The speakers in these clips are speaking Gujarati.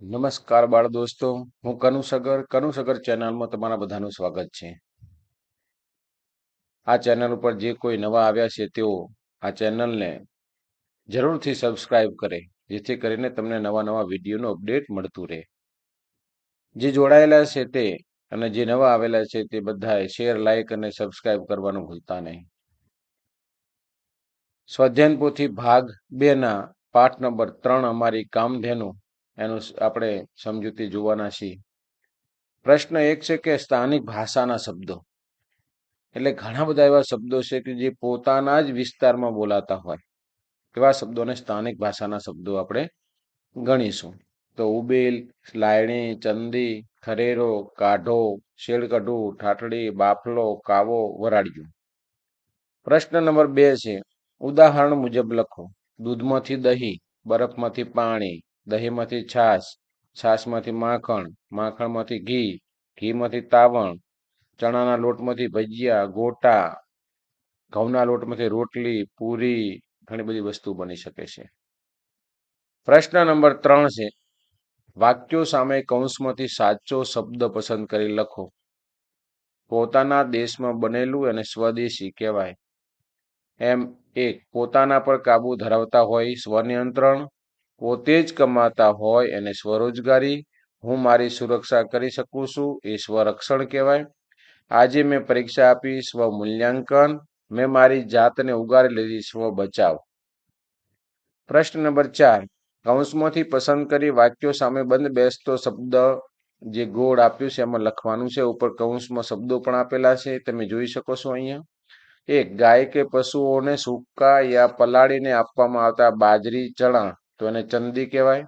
નમસ્કાર બાળ દોસ્તો, હું કનુસગર ચેનલમાં તમારા બધાનું સ્વાગત છે. આ ચેનલ ઉપર જે કોઈ નવા આવ્યા છે તેઓ આ ચેનલને જરૂરથી સબસ્ક્રાઇબ કરે, જેથી કરીને તમને નવા નવા વિડીયોનું અપડેટ મળતું રહે. જે જોડાયેલા છે તે અને જે નવા આવેલા છે તે બધાએ શેર, લાઇક અને સબસ્ક્રાઇબ કરવાનું ભૂલતા નહીં. સ્વાધ્યાયન પોથી ભાગ 2 ના પાઠ નંબર 3 અમારી કામધેનુ એનું આપણે સમજૂતી જોવાના છીએ. પ્રશ્ન 1 છે કે સ્થાનિક ભાષાના શબ્દો. એટલે ઘણા બધા એવા શબ્દો છે કે જે પોતાના જ વિસ્તારમાં બોલાતા હોય એવા શબ્દોને સ્થાનિક ભાષાના શબ્દો આપણે ગણીશું. તો ઉબેલ, લાયણી, ચંદી, ખરેરો, કાઢો, શેળકઢું, ઠાઠડી, બાફલો, કાવો, વરાડિયું. પ્રશ્ન નંબર 2 છે ઉદાહરણ મુજબ લખો. દૂધમાંથી દહીં, બરફમાંથી પાણી, દહીંમાંથી છાશ, છાશમાંથી માખણ, માખણમાંથી ઘી, ઘીમાંથી તાવણ, ચણાના લોટમાંથી ભજીયા, ગોટા, ઘઉંના લોટમાંથી રોટલી, પૂરી, ઘણી બધી વસ્તુ બની શકે છે. પ્રશ્ન નંબર 3 છે વાક્યો સામે કૌંસમાંથી સાચો શબ્દ પસંદ કરી લખો. પોતાના દેશમાં બનેલું અને સ્વદેશી કહેવાય. એમ 1 પોતાના પર કાબુ ધરાવતા હોય સ્વનિયંત્રણ, પોતે જ કમાતા હોય એને સ્વરોજગારી, હું મારી સુરક્ષા કરી શકું છું એ સ્વરક્ષણ કહેવાય. આજે મેં પરીક્ષા આપી સ્વમૂલ્યાંકન, મેં મારી જાતને ઉગારી લીધી સ્વ બચાવ. પ્રશ્ન નંબર 4 કૌંસમાંથી પસંદ કરી વાક્યો સામે બંધ બેસતો શબ્દ જે ગોળ આપ્યું છે એમાં લખવાનું છે. ઉપર કૌંસમાં શબ્દો પણ આપેલા છે, તમે જોઈ શકો છો અહીંયા. 1 ગાય કે પશુઓને સૂકા યા પલાળીને આપવામાં આવતા બાજરી, ચણા તો એને ચંદી કહેવાય.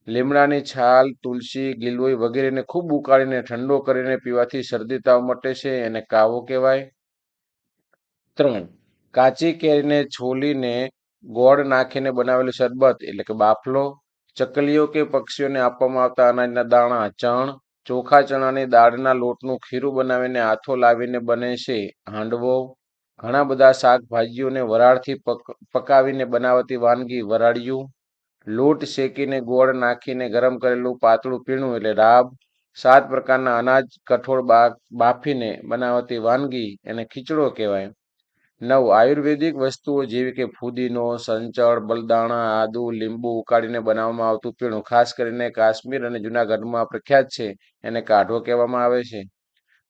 લીમડાની છાલ, તુલસી, ગિલોય વગેરેને ખૂબ ઉકાળીને ઠંડો કરીને પીવાથી શરદી તાવ મટે છે એને કાવો કહેવાય. 3 કાચી કેરીને છોલીને ગોળ નાખીને બનાવેલું શરબત એટલે કે બાફલો. ચકલીઓ કે પક્ષીઓને આપવામાં આવતા અનાજના દાણા ચણ. ચોખા ચણાની દાળના લોટનું ખીરું બનાવીને આથો લાવીને બને છે હાંડવો. ઘણા બધા શાકભાજીઓને વરાળથી પકાવીને બનાવતી વાનગી વરાળિયું. લોટ શેકીને ગોળ નાખીને ગરમ કરેલું પાતળું પીણું એટલે રાબ. 7 પ્રકારના અનાજ કઠોળ બાફીને બનાવતી વાનગી એને ખીચડો કહેવાય. 9 આયુર્વેદિક વસ્તુઓ જેવી કે ફુદીનો, સંચળ, બલદાણા, આદુ, લીંબુ ઉકાળીને બનાવવામાં આવતું પીણું ખાસ કરીને કાશ્મીર અને જૂનાગઢમાં પ્રખ્યાત છે એને કાઢો કહેવામાં આવે છે.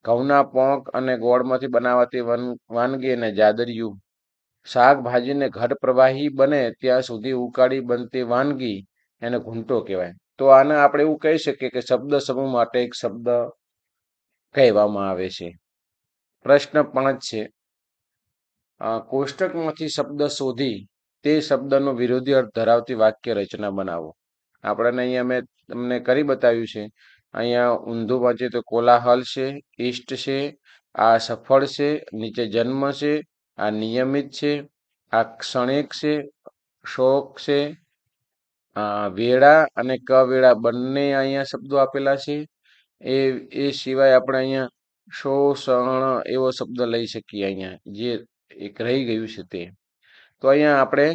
ઘઉંના પોંક અને ગોળમાંથી બનાવાતી વાનગી એને જાદરિયું. શાકભાજીને ઘટ પ્રવાહી બને ત્યાં સુધી ઉકાળી બનતી વાનગી એને ઘૂંટો કહેવાય. તો આને આપણે એવું કહી શકીએ કે શબ્દ સમૂહ માટે એક શબ્દ કહેવામાં આવે છે. પ્રશ્ન 5 છે કોષ્ટકમાંથી શબ્દ શોધી તે શબ્દનો વિરોધી અર્થ ધરાવતી વાક્ય રચના બનાવો. આપણે અહીંયા મેં તમને કરી બતાવ્યું છે. અહીંયા ઊંધું વાંચીએ તો કોલાહલ છે, ઈષ્ટ છે, આ સફળ છે, નીચે જન્મ છે, આ નિયમિત છે, આ ક્ષણિક છે, શોક છે, વેળા અને કવેળા બંને અહીંયા શબ્દો આપેલા છે. એ સિવાય આપણે અહીંયા શોષણ એવો શબ્દ લઈ શકીએ અહીંયા જે એક રહી ગયું છે તે. તો અહીંયા આપણે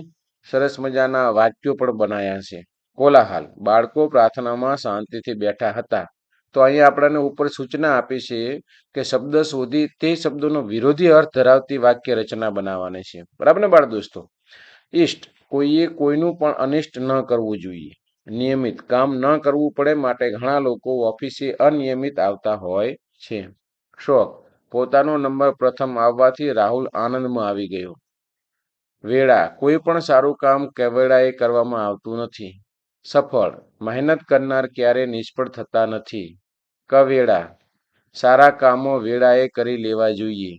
સરસ મજાના વાક્યો પણ બનાવ્યા છે. કોલાહલ બાળકો પ્રાર્થનામાં શાંતિથી બેઠા હતા. તો અહીંયા આપણને ઉપર સૂચના આપી છે કે શબ્દ શોધી તે શબ્દોનો વિરોધી અર્થ ધરાવતી વાક્ય રચના બનાવવાની છે. બરાબર ને બાળ દોસ્તો? ઈષ્ટ કોઈએ કોઈનું પણ અનિષ્ટ ન કરવું જોઈએ. નિયમિત કામ ન કરવું પડે માટે ઘણા લોકો ઓફિસે અનિયમિત આવતા હોય છે. શોક પોતાનો નંબર પ્રથમ આવવાથી રાહુલ આનંદમાં આવી ગયો. વેળા કોઈ પણ સારું કામ કેવળાએ કરવામાં આવતું નથી. સફળ મહેનત કરનાર ક્યારે નિષ્ફળ થતા નથી. કવેળા સારા કામો વેળાએ કરી લેવા જોઈએ.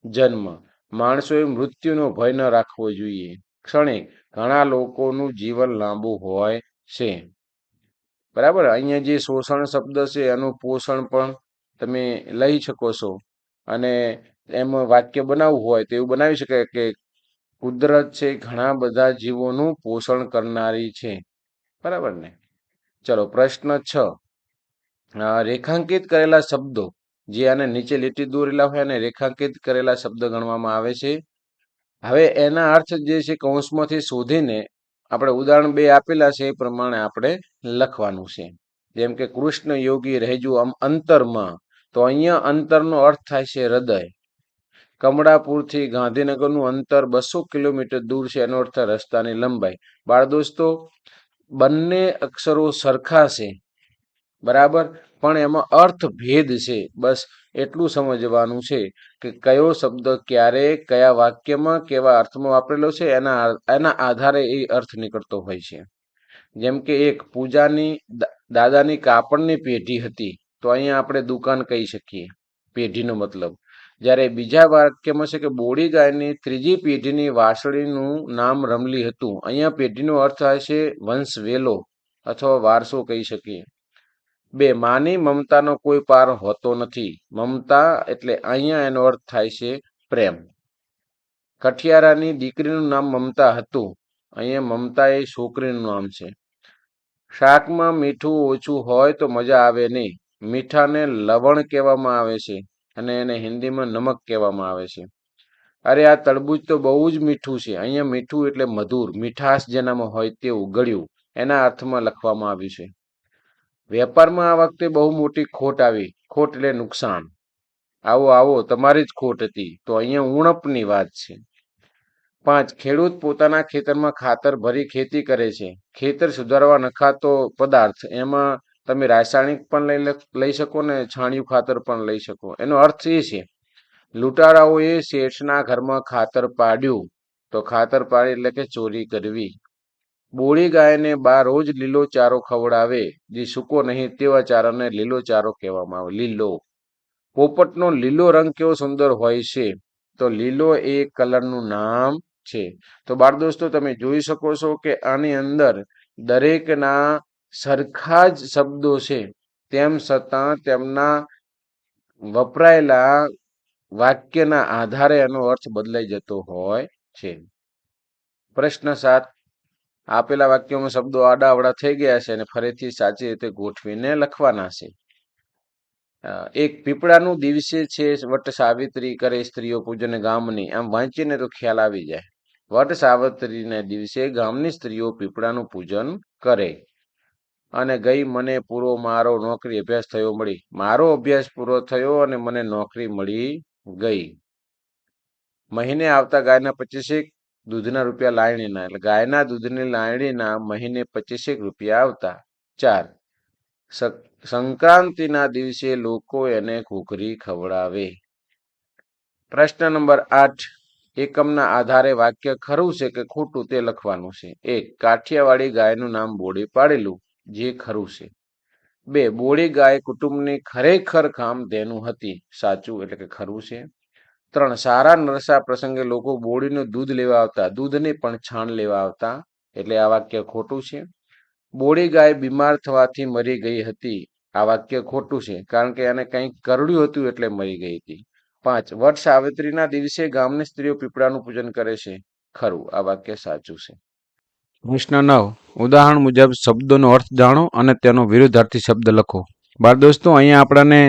જન્મ માણસોએ મૃત્યુનો ભય ન રાખવો જોઈએ. ક્ષણિક ઘણા લોકોનું જીવન લાંબુ હોય છે. બરાબર. અહીંયા જે શોષણ શબ્દ છે એનું પોષણ પણ તમે લઈ શકો છો અને એમાં વાક્ય બનાવવું હોય તો એવું બનાવી શકાય કે કુદરત છે ઘણા બધા જીવોનું પોષણ કરનારી છે. બરાબર ને? ચલો પ્રશ્ન 6 રેખાંકિત કરેલા શબ્દો જે આને નીચે લીટી દોરેલા હોય અને રેખાંકિત કરેલા શબ્દ ગણવામાં આવે છે. હવે એના અર્થ જે છે કૌંસમાંથી શોધીને આપણે ઉદાહરણ 2 આપેલા છે એ પ્રમાણે આપણે લખવાનું છે. જેમ કે કૃષ્ણ યોગી રહેજો આમ અંતરમાં, તો અહીંયા અંતરનો અર્થ થાય છે હૃદય. કમળાપુરથી ગાંધીનગરનું અંતર 200 કિલોમીટર દૂર છે, એનો અર્થ રસ્તાની લંબાઈ. બાળ દોસ્તો, બંને અક્ષરો સરખા છે, બરાબર, પણ એમાં અર્થ ભેદ છે. બસ એટલું સમજવાનું છે કે કયો શબ્દ ક્યારે કયા વાક્યમાં કેવા અર્થમાં વાપરેલો છે, એના આધારે એ અર્થ નીકળતો હોય છે. જેમ કે એક પૂજાની દાદાની કાપડની પેઢી હતી, તો અહીંયા આપણે દુકાન કહી શકીએ, પેઢીનો મતલબ. જ્યારે બીજા વાક્યમાં છે કે બોડી ગાયની ત્રીજી પેઢીની વાસળીનું નામ રમલી હતું, અહીંયા પેઢીનો અર્થ થાય છે વંશ વેલો અથવા વારસો કહી શકીએ. બે, માની મમતાનો કોઈ પાર હોતો નથી. મમતા એટલે અહીંયા એનો અર્થ થાય છે પ્રેમ. કઠિયારાની દીકરીનું નામ મમતા હતું, અહીંયા મમતા એ છોકરીનું નામ છે. શાકમાં મીઠું ઓછું હોય તો મજા આવે નહીં. મીઠાને લવણ કહેવામાં આવે છે અને એને હિન્દીમાં નમક કહેવામાં આવે છે. અરે આ તરબૂચ તો બહુ જ મીઠું છે, અહીંયા મીઠું એટલે મધુર, મીઠાશ જેનામાં હોય તેવું, ગળ્યું, એના અર્થમાં લખવામાં આવ્યું છે. વેપારમાં આ વખતે બહુ મોટી ખોટ આવી. ખોટ એટલે નુકસાન. આવો આવો, તમારી જ ખોટ હતી, તો અહીંયા ઉણપની વાત છે. 5, ખેડૂત પોતાના ખેતરમાં ખાતર ભરી ખેતી કરે છે. ખેતર સુધારવા નખાતો પદાર્થ, એમાં તમે રાસાયણિક પણ લઈ શકો ને છાણિયું ખાતર પણ લઈ શકો. એનો અર્થ એ છે, લૂંટારાઓએ શેઠના ઘરમાં ખાતર પાડ્યું, તો ખાતર પાડી એટલે કે ચોરી કરવી. બોળી ગાયને બા રોજ લીલો ચારો ખવડાવે, જે સૂકો નહીં તેવા ચારાને લીલો ચારો કહેવામાં આવે, લીલો. પોપટનો લીલો રંગ કેવો સુંદર હોય છે, તો લીલો એ કલરનું નામ છે. તો બાળ દોસ્તો, તમે જોઈ શકો છો કે આની અંદર દરેકના સરખા જ શબ્દો છે, તેમ છતાં તેમના વપરાયેલા વાક્યના આધારે એનો અર્થ બદલાઈ જતો હોય છે. પ્રશ્ન 7, આપેલા વાક્યોમાં શબ્દો આડાઅવળા થઈ ગયા છે અને ફરીથી સાચી રીતે ગોઠવીને લખવાના છે. એક, પીપળાનું દિવસે છે વટ સાવિત્રી કરે સ્ત્રીઓ પૂજન ગામની. આમ વાંચીને તો ખ્યાલ આવી જાય. વટ સાવિત્રીને દિવસે ગામની સ્ત્રીઓ પીપળાનું પૂજન કરે. અને ગઈ મને પૂરો મારો નોકરી અભ્યાસ થયો મળી. મારો અભ્યાસ પૂરો થયો અને મને નોકરી મળી ગઈ. મહિને આવતા ગાયના 25 દૂધના રૂપિયા લાયણીના, એટલે ગાયના દૂધની લાયણીના મહિને 25 રૂપિયા આવતા. 4, સંક્રાંતિના દિવસે લોકો એને ઘૂઘરી ખવડાવે. પ્રશ્ન નંબર 8, એકમના આધારે વાક્ય ખરું છે કે ખોટું તે લખવાનું છે. 1, કાઠિયાવાડી ગાયનું નામ બોડી પાડેલું, જે ખરું છે. 2, બોડી ગાય કુટુંબની ખરેખર કામધેનુ હતી, સાચું એટલે કે ખરું છે. 3, સારા નરસા પ્રસંગે લોકો બોડીનું દૂધ લેવા આવતા, દૂધને પણ છાણ લેવા આવતા, એટલે આ વાક્ય ખોટું છે. બોડી ગાય બીમાર થવાથી મરી ગઈ હતી, આ વાક્ય ખોટું છે, કારણ કે એને કંઈક કરડ્યું હતું એટલે મરી ગઈ હતી. 5, વટ સાવિત્રીના દિવસે ગામની સ્ત્રીઓ પીપળાનું પૂજન કરે છે, ખરું, આ વાક્ય સાચું છે. પ્રશ્ન 9, ઉદાહરણ મુજબ શબ્દોનો અર્થ જાણો અને તેનો વિરુદ્ધાર્થી શબ્દ લખો. બાળ દોસ્તો, અહીંયા આપણને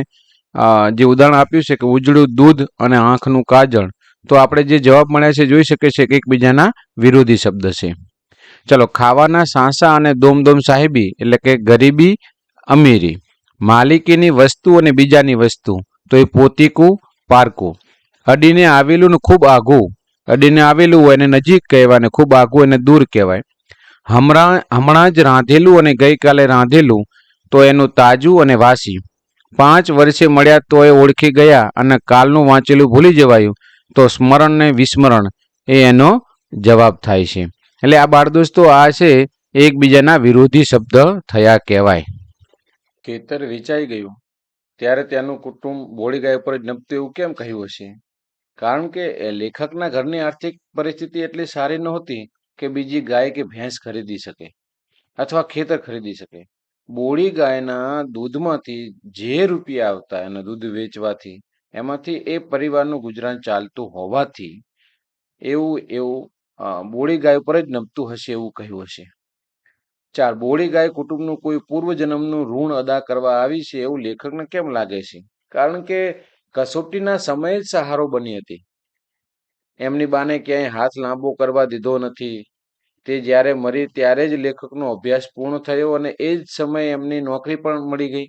જે ઉદાહરણ આપ્યું છે કે ઉજળું દૂધ અને આંખનું કાજળ, તો આપણે જે જવાબ મળ્યા છે જોઈ શકીએ છીએ કે એકબીજાના વિરોધી શબ્દ છે. ચલો, ખાવાના સાંસા અને દોમદોમ સાહેબી એટલે કે ગરીબી અમીરી. માલિકીની વસ્તુ અને બીજાની વસ્તુ, તો એ પોતીકું પારકું. અડીને આવેલું ને ખૂબ આઘું, અડીને આવેલું હોય એને નજીક કહેવાય અને ખૂબ આઘું એને દૂર કહેવાય. હમણાં જ રાંધેલું અને ગઈકાલે રાંધેલું, તો એનું તાજું અને વાસી. 5 વર્ષે મળ્યા તો એ ઓળખી ગયા અને કાલનું વાંચેલું ભૂલી જવાયું, તો સ્મરણ ને વિસ્મરણ એ એનો જવાબ થાય છે. એટલે આ બાળ દોસ્તો, આ છે એકબીજાના વિરોધી શબ્દ થયા કહેવાય. ખેતર વેચાઈ ગયું ત્યારે તેનું કુટુંબ બોળી ગાય ઉપર જ નપતું, એવું કેમ કહ્યું હશે? કારણ કે લેખકના ઘરની આર્થિક પરિસ્થિતિ એટલી સારી નહોતી કે બીજી ગાય કે ભેંસ ખરીદી શકે અથવા ખેતર ખરીદી શકે. બોળી ગાયના દૂધમાંથી જે રૂપિયા આવતા એના દૂધ વેચવાથી, એમાંથી એ પરિવારનું ગુજરાન ચાલતું હોવાથી એવું બોળી ગાય ઉપર જ નપતું હશે એવું કહ્યું હશે. 4, બોળી ગાય કુટુંબનું કોઈ પૂર્વજન્મનું ઋણ અદા કરવા આવી છે એવું લેખકને કેમ લાગે છે? કારણ કે કસોટીના સમયે જ સહારો બની હતી. એમની બાને ક્યાંય હાથ લાંબો કરવા દીધો નથી, તે જ્યારે મરી ત્યારે જ લેખકનો અભ્યાસ પૂર્ણ થયો અને એ જ સમયે એમની નોકરી પણ મળી ગઈ.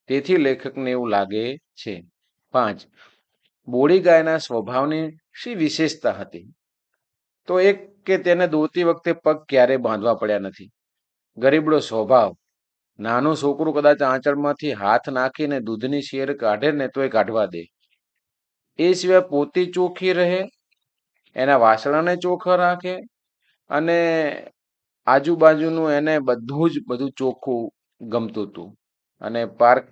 તેથી લેખકને એવું લાગે છે. 5. બોડી ગાયના સ્વભાવની શી વિશેષતા હતી? તો એક કે તેને દોરતી વખતે પગ ક્યારેય બાંધવા પડ્યા નથી. ગરીબડો સ્વભાવ. નાનું છોકરું કદાચ આંચળમાંથી હાથ નાખીને દૂધની શેર કાઢે ને તો એ કાઢવા દે. એ સિવાય પોતી ચોખ્ખી રહે, એના વાસણાને ચોખ્ખા રાખે અને આજુબાજુનું એને બધું ચોખ્ખું ગમતું હતું. અને પાર્ક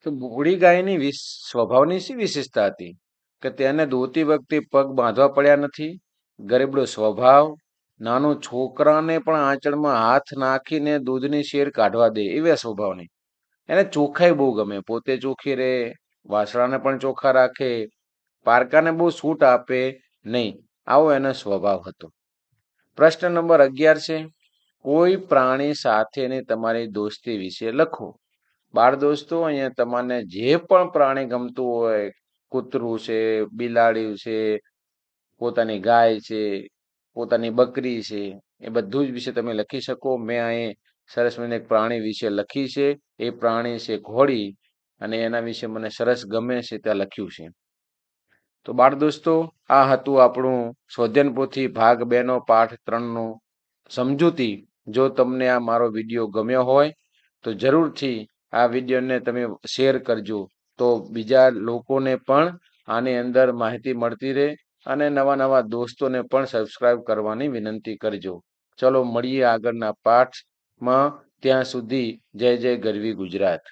તો બોડી ગાયની સ્વભાવની શી વિશેષતા હતી? કે તેને દોતી વખતે પગ બાંધવા પડ્યા નથી. ગરીબડો સ્વભાવ, નાનું છોકરાને પણ આંચળમાં હાથ નાખીને દૂધની શેર કાઢવા દે એવા સ્વભાવની. એને ચોખ્ખાઈ બહુ ગમે, પોતે ચોખ્ખી રહે, વાસણાને પણ ચોખ્ખા રાખે, પારકાને બહુ છૂટ આપે નહીં. આવો એનો સ્વભાવ હતો. પ્રશ્ન નંબર 11 છે, કોઈ પ્રાણી સાથેની તમારી દોસ્તી વિશે લખો. બાળ દોસ્તો, અહીંયા તમને જે પણ પ્રાણી ગમતું હોય, કૂતરું છે, બિલાડી છે, પોતાની ગાય છે, પોતાની બકરી છે, એ બધું જ વિશે તમે લખી શકો. મેં અહીં સરસ મને એક પ્રાણી વિશે લખી છે. એ પ્રાણી છે ઘોડી અને એના વિશે મને સરસ ગમે છે ત્યાં લખ્યું છે. તો બાળ દોસ્તો, આ હતું આપણું સ્વાધ્યાયન પોથી ભાગ 2 નો પાઠ 3 નો સમજૂતી. જો તમને આ મારો વિડીયો ગમ્યો હોય તો જરૂરથી આ વિડીયોને તમે શેર કરજો, તો બીજા લોકોને પણ આની અંદર માહિતી મળતી રહે અને નવા દોસ્તોને પણ સબસ્ક્રાઇબ કરવાની વિનંતી કરજો. ચલો મળીએ આગળના પાઠમાં. ત્યાં સુધી જય જય ગરવી ગુજરાત.